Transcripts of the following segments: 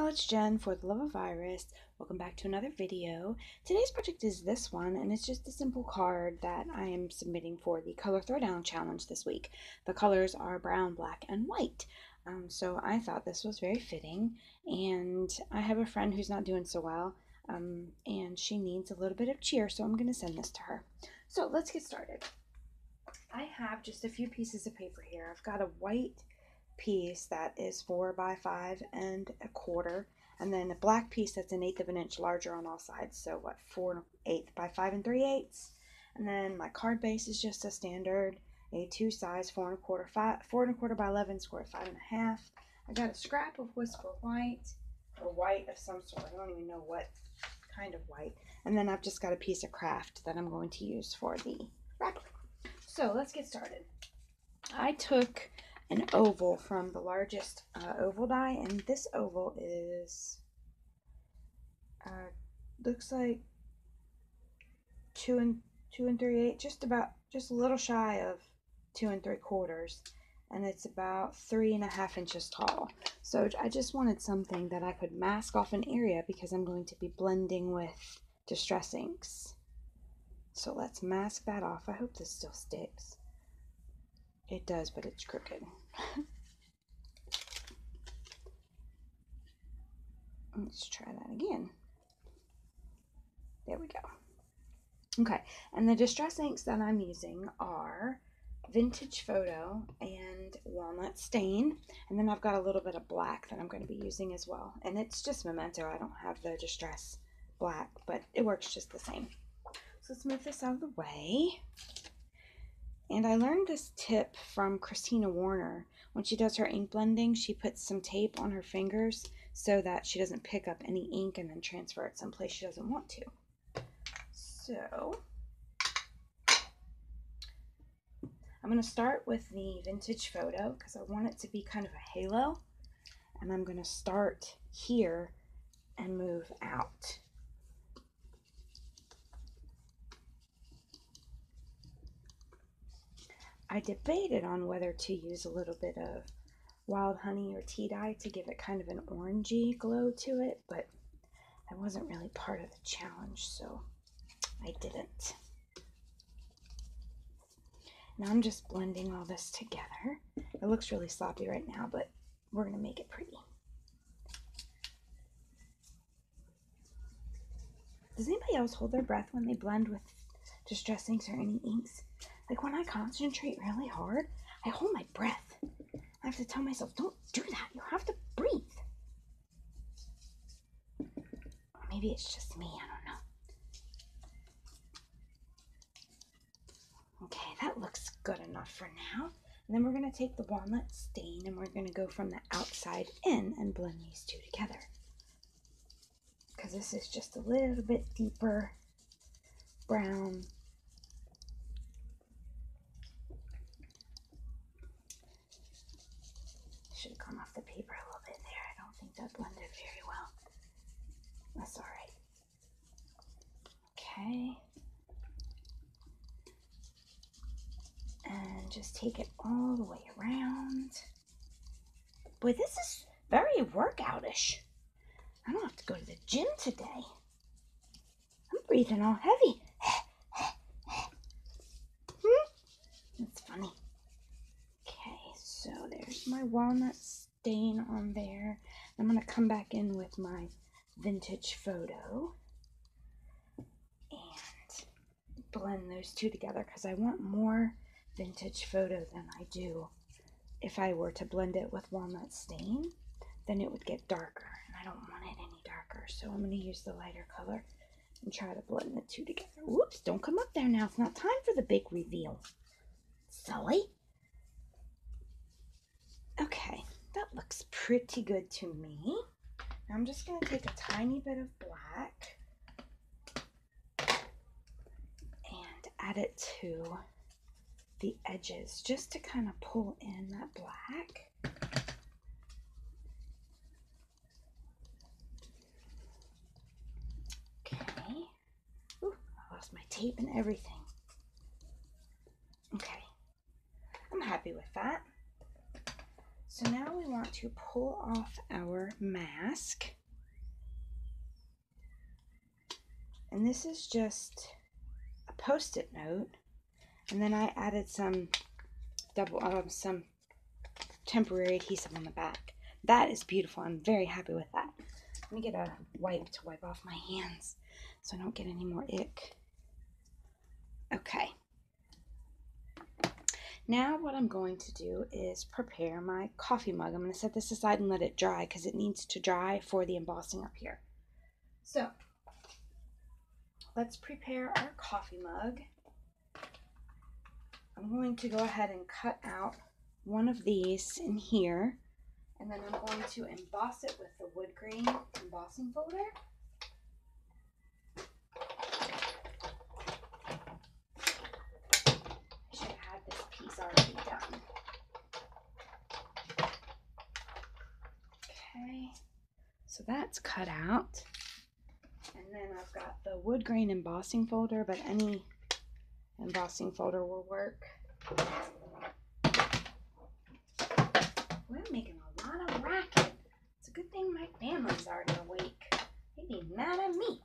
it's Jen for the Love of Virus. Welcome back to another video. Today's project is this one, and it's just a simple card that I am submitting for the color throwdown challenge this week. The colors are brown, black, and white. So I thought this was very fitting, and I have a friend who's not doing so well, and she needs a little bit of cheer, so I'm going to send this to her. So let's get started. I have just a few pieces of paper here. I've got a white piece that is 4 by 5 1/4, and then a black piece that's 1/8 of an inch larger on all sides, so what, 4/8 by 5 3/8. And then my card base is just a standard A2 size, 4 1/4 by 11 square, 5 1/2. I got a scrap of Whisper White, or white of some sort. I don't even know what kind of white. And then I've just got a piece of craft that I'm going to use for the wrapper. So let's get started. I took an oval from the largest oval die, and this oval is looks like 2 3/8, just a little shy of 2 3/4, and it's about 3.5 inches tall. So I just wanted something that I could mask off an area because I'm going to be blending with Distress inks. So let's mask that off. I hope this still sticks. It does, but it's crooked. Let's try that again. There we go. Okay, and the Distress inks that I'm using are Vintage Photo and Walnut Stain, and then I've got a little bit of black that I'm going to be using as well. And it's just Memento. I don't have the Distress black, but it works just the same. So let's move this out of the way. And I learned this tip from Christina Warner. When she does her ink blending, she puts some tape on her fingers so that she doesn't pick up any ink and then transfer it someplace she doesn't want to. So I'm going to start with the Vintage Photo because I want it to be kind of a halo. And I'm going to start here and move out. I debated on whether to use a little bit of wild honey or tea dye to give it kind of an orangey glow to it, but that wasn't really part of the challenge, so I didn't. Now I'm just blending all this together. It looks really sloppy right now, but we're going to make it pretty. Does anybody else hold their breath when they blend with Distress inks or any inks? Like when I concentrate really hard, I hold my breath. I have to tell myself, don't do that. You have to breathe. Or maybe it's just me. I don't know. Okay, that looks good enough for now. And then we're going to take the Walnut Stain and we're going to go from the outside in and blend these two together. Because this is just a little bit deeper brown. Should have come off the paper a little bit there. I don't think that blended very well. That's all right. Okay. And just take it all the way around. Boy, this is very workoutish. I don't have to go to the gym today. I'm breathing all heavy. That's funny. Okay, so there's my Walnut Stain on there. I'm going to come back in with my Vintage Photo and blend those two together because I want more Vintage Photo than I do. If I were to blend it with Walnut Stain, then it would get darker, and I don't want it any darker, so I'm going to use the lighter color and try to blend the two together. Whoops, don't come up there now. It's not time for the big reveal. Silly. Okay, that looks pretty good to me. Now I'm just going to take a tiny bit of black and add it to the edges just to kind of pull in that black. Okay. Ooh, I lost my tape and everything. Okay. I'm happy with that. So now we want to pull off our mask. And this is just a Post-it note. And then I added some some temporary adhesive on the back. That is beautiful. I'm very happy with that. Let me get a wipe to wipe off my hands so I don't get any more ick. Okay. Now what I'm going to do is prepare my coffee mug. I'm going to set this aside and let it dry because it needs to dry for the embossing up here. So let's prepare our coffee mug. I'm going to go ahead and cut out one of these in here, and then I'm going to emboss it with the wood grain embossing folder. I should have had this piece already done. Okay, so that's cut out. And then I've got the wood grain embossing folder, but any embossing folder will work. We're making a lot of racket. It's a good thing my family's already awake. They'd be mad at me.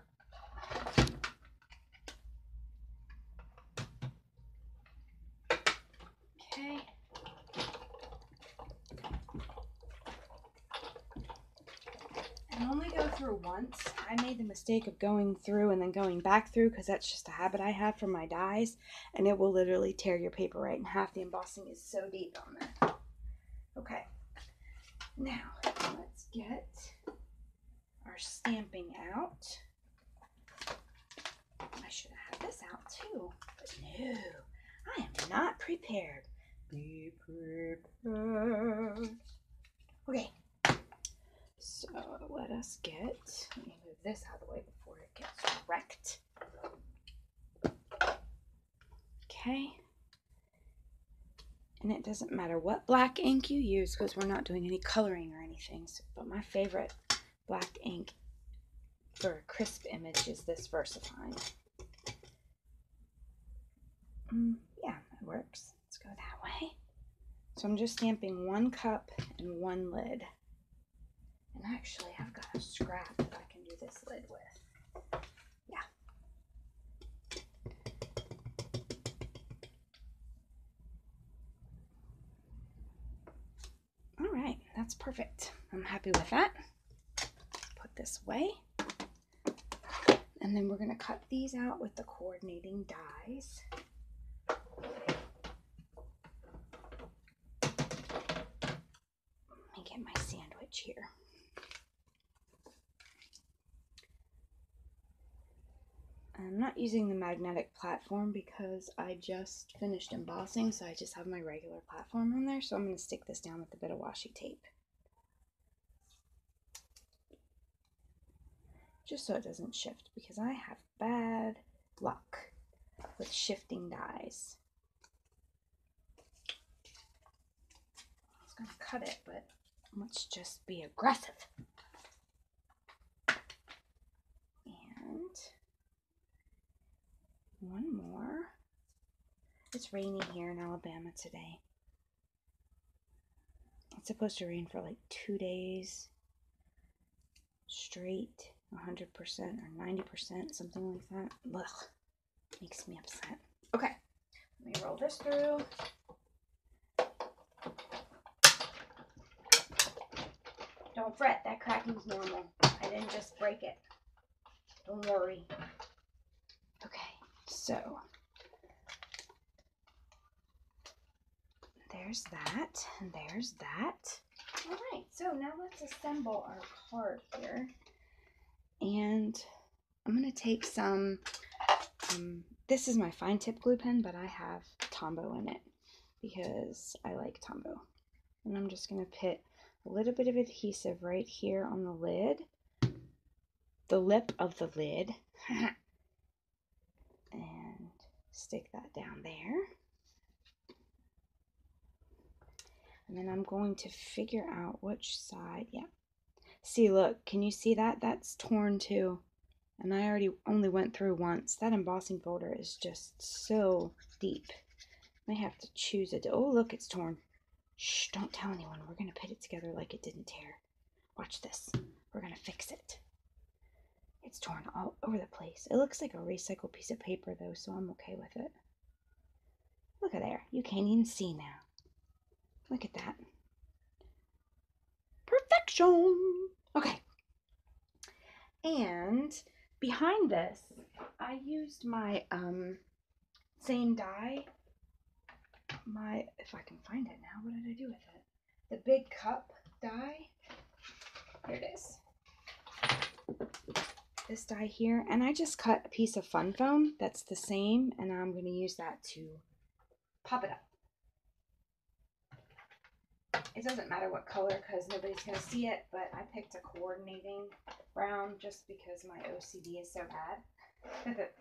Okay. And only go through once. I made the mistake of going through and then going back through because that's just a habit I have from my dies, and it will literally tear your paper right in half. The embossing is so deep on there. Okay, now let's get our stamping out. I should have had this out too, but no, I am not prepared. Be prepared. Okay. So let me move this out of the way before it gets wrecked. Okay. And it doesn't matter what black ink you use because we're not doing any coloring or anything. So, but my favorite black ink for a crisp image is this VersaFine. Yeah, it works. Let's go that way. So I'm just stamping one cup and one lid. And actually, I've got a scrap that I can do this lid with. Yeah. All right, that's perfect. I'm happy with that. Put this away. And then we're going to cut these out with the coordinating dies. Let me get my sandwich here. I'm not using the magnetic platform because I just finished embossing, so I just have my regular platform on there. So I'm going to stick this down with a bit of washi tape, just so it doesn't shift, because I have bad luck with shifting dies. I was going to cut it, but let's just be aggressive. And one more. It's rainy here in Alabama today. It's supposed to rain for like 2 days straight, 100% or 90%, something like that. Ugh, makes me upset. Okay, let me roll this through. Don't fret, that cracking's normal. I didn't just break it. Don't worry. Okay, so there's that, and there's that. All right, so now let's assemble our card here. And I'm going to take some, this is my fine tip glue pen, but I have Tombow in it because I like Tombow. And I'm just going to put a little bit of adhesive right here on the lid, the lip of the lid, and stick that down there. And then I'm going to figure out which side, yeah. See, look, can you see that? That's torn too. And I already only went through once. That embossing folder is just so deep. I have to choose it. Oh, look, it's torn. Shh, don't tell anyone. We're going to put it together like it didn't tear. Watch this. We're going to fix it. it's torn all over the place. It looks like a recycled piece of paper though, so I'm okay with it. Look at there. You can't even see now. Look at that. Perfection! Okay. And behind this, I used my same die. If I can find it now, what did I do with it? The big cup die. Here it is. This die here, and I just cut a piece of fun foam that's the same, and I'm going to use that to pop it up. It doesn't matter what color because nobody's going to see it, but I picked a coordinating brown just because my OCD is so bad that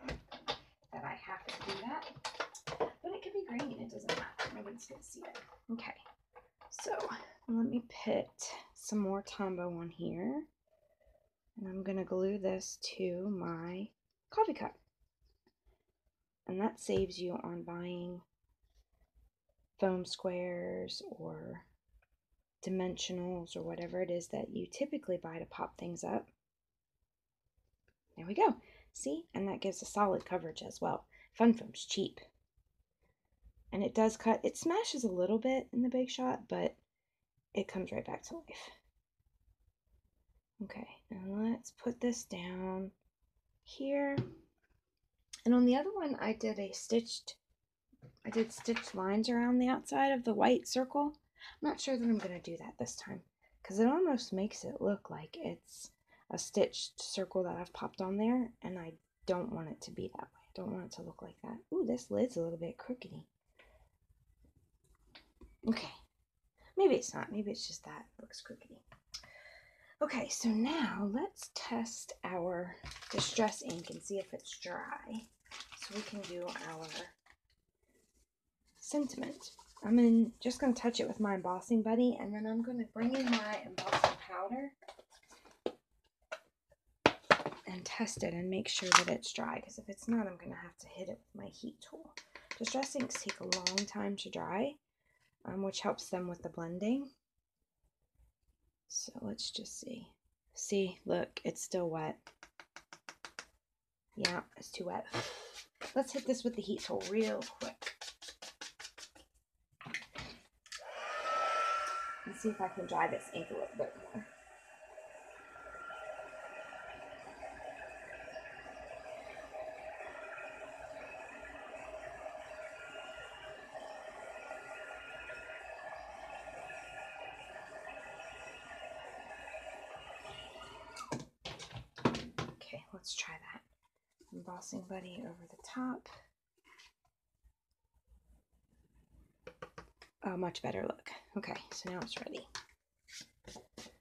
I have to do that. But it could be green, it doesn't matter. Nobody's going to see it. Okay, so let me put some more Tombow on here. And I'm going to glue this to my coffee cup. And that saves you on buying foam squares or dimensionals or whatever it is that you typically buy to pop things up. There we go. See? And that gives a solid coverage as well. Fun foam's cheap. And it does cut. It smashes a little bit in the Big Shot, but it comes right back to life. Okay, and let's put this down here. And on the other one, I did stitched lines around the outside of the white circle. I'm not sure that I'm going to do that this time because it almost makes it look like it's a stitched circle that I've popped on there, and I don't want it to be that way. I don't want it to look like that. Ooh, this lid's a little bit crookedy. Okay, maybe it's not. Maybe it's just that it looks crookedy. Okay, so now let's test our Distress ink and see if it's dry so we can do our sentiment. I'm just going to touch it with my embossing buddy, and then I'm going to bring in my embossing powder and test it and make sure that it's dry, because if it's not, I'm going to have to hit it with my heat tool. Distress inks take a long time to dry, which helps them with the blending. So let's just see. See, look, it's still wet. Yeah, it's too wet. Let's hit this with the heat tool real quick. And see if I can dry this ink a little bit more. Okay, let's try that. Embossing buddy over the top. Oh, much better look. Okay, so now it's ready.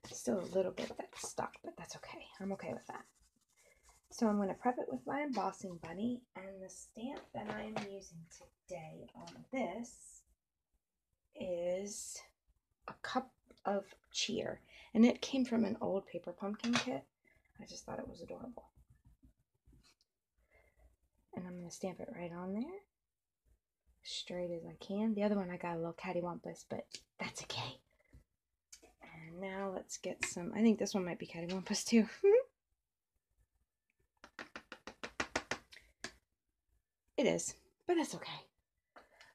Still a little bit that's stuck, but that's okay. I'm okay with that. So I'm going to prep it with my embossing buddy, and the stamp that I'm using today on this is a cup of cheer, and it came from an old paper pumpkin kit. I just thought it was adorable. And I'm going to stamp it right on there, straight as I can. The other one I got a little cattywampus, but that's okay. And now let's get some, I think this one might be cattywampus too. It is, but that's okay.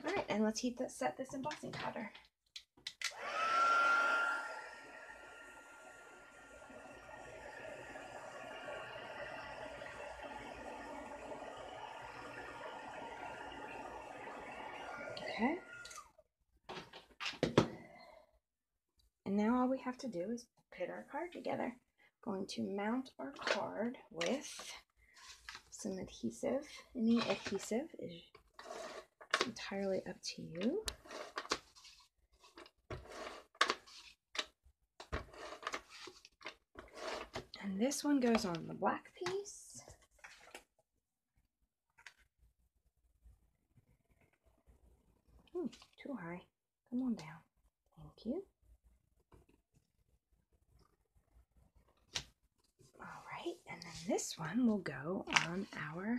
All right, and let's set this embossing powder. Okay. And now all we have to do is put our card together. Going to mount our card with some adhesive. Any adhesive is entirely up to you. And this one goes on the black piece. Ooh, too high. Come on down. Thank you. All right, and then this one will go on our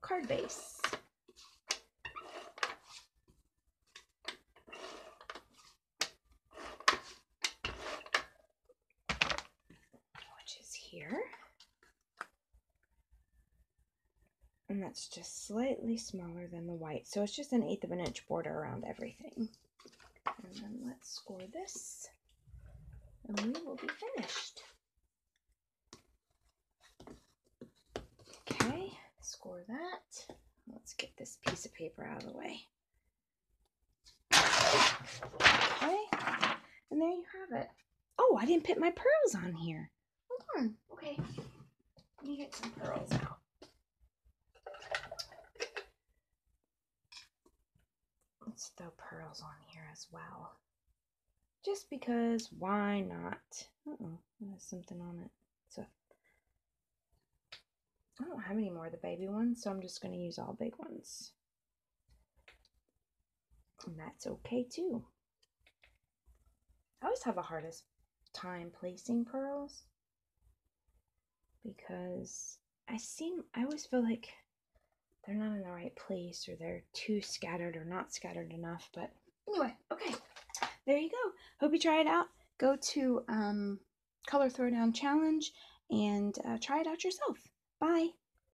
card base. Which is here. And that's just slightly smaller than the white. So it's just 1/8 of an inch border around everything. And then let's score this, and we will be finished. Okay, score that. Let's get this piece of paper out of the way. Okay, and there you have it. Oh, I didn't put my pearls on here. Hold on. Okay, let me get some pearls out. Let's throw pearls on here as well. Just because, why not? Uh-oh, there's something on it. So, I don't have any more of the baby ones, so I'm just going to use all big ones. And that's okay too. I always have the hardest time placing pearls because I always feel like they're not in the right place, or they're too scattered or not scattered enough. But anyway, okay, there you go. Hope you try it out. Go to Color Throwdown Challenge and try it out yourself. Bye.